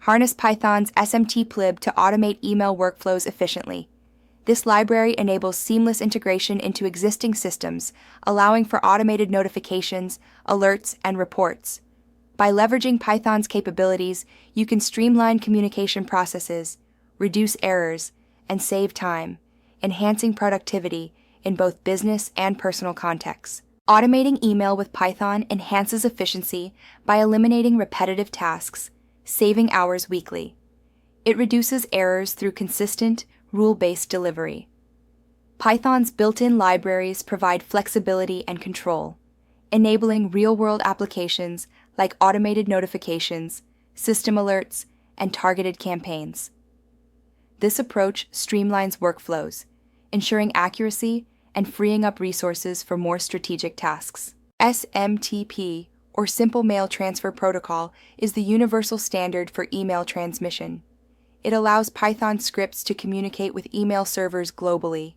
Harness Python's smtplib to automate email workflows efficiently. This library enables seamless integration into existing systems, allowing for automated notifications, alerts, and reports. By leveraging Python's capabilities, you can streamline communication processes, reduce errors, and save time, enhancing productivity in both business and personal contexts. Automating email with Python enhances efficiency by eliminating repetitive tasks, saving hours weekly. It reduces errors through consistent, rule-based delivery. Python's built-in libraries provide flexibility and control, enabling real-world applications like automated notifications, system alerts, and targeted campaigns. This approach streamlines workflows, ensuring accuracy and freeing up resources for more strategic tasks. SMTP, or Simple Mail Transfer Protocol, is the universal standard for email transmission. It allows Python scripts to communicate with email servers globally.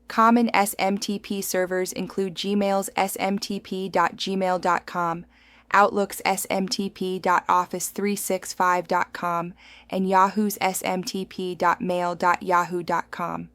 Common SMTP servers include Gmail's smtp.gmail.com, Outlook's smtp.office365.com, and Yahoo's smtp.mail.yahoo.com.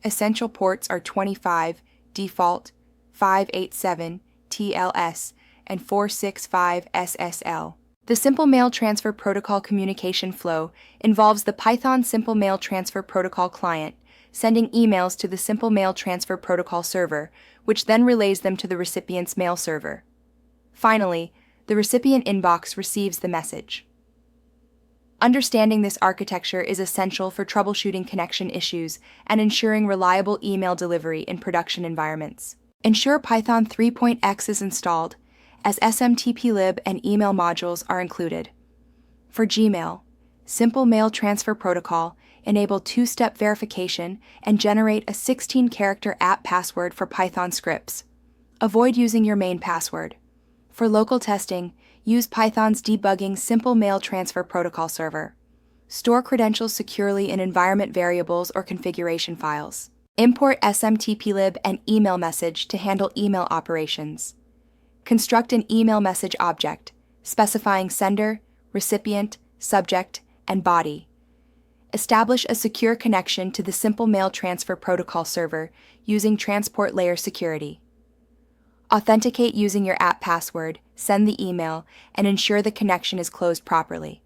Essential ports are 25, default, 587, TLS, and 465 SSL. The Simple Mail Transfer Protocol communication flow involves the Python Simple Mail Transfer Protocol client, sending emails to the Simple Mail Transfer Protocol server, which then relays them to the recipient's mail server. Finally, the recipient inbox receives the message. Understanding this architecture is essential for troubleshooting connection issues and ensuring reliable email delivery in production environments. Ensure Python 3.x is installed, as smtplib and email modules are included. For Gmail, Simple Mail Transfer Protocol enable two-step verification and generate a 16-character app password for Python scripts. Avoid using your main password. For local testing, use Python's debugging Simple Mail Transfer Protocol server. Store credentials securely in environment variables or configuration files. Import smtplib and email message to handle email operations. Construct an email message object, specifying sender, recipient, subject, and body. Establish a secure connection to the Simple Mail Transfer Protocol server using transport layer security. Authenticate using your app password, send the email, and ensure the connection is closed properly.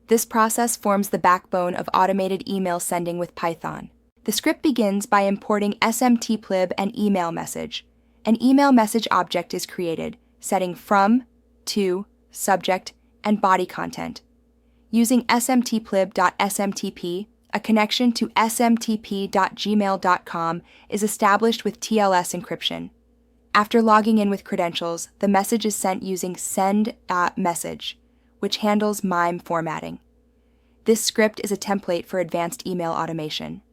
This process forms the backbone of automated email sending with Python. The script begins by importing smtplib and email message. An email message object is created, setting from, to, subject, and body content. Using smtplib.smtp, a connection to smtp.gmail.com is established with TLS encryption. After logging in with credentials, the message is sent using send.message, which handles MIME formatting. This script is a template for advanced email automation.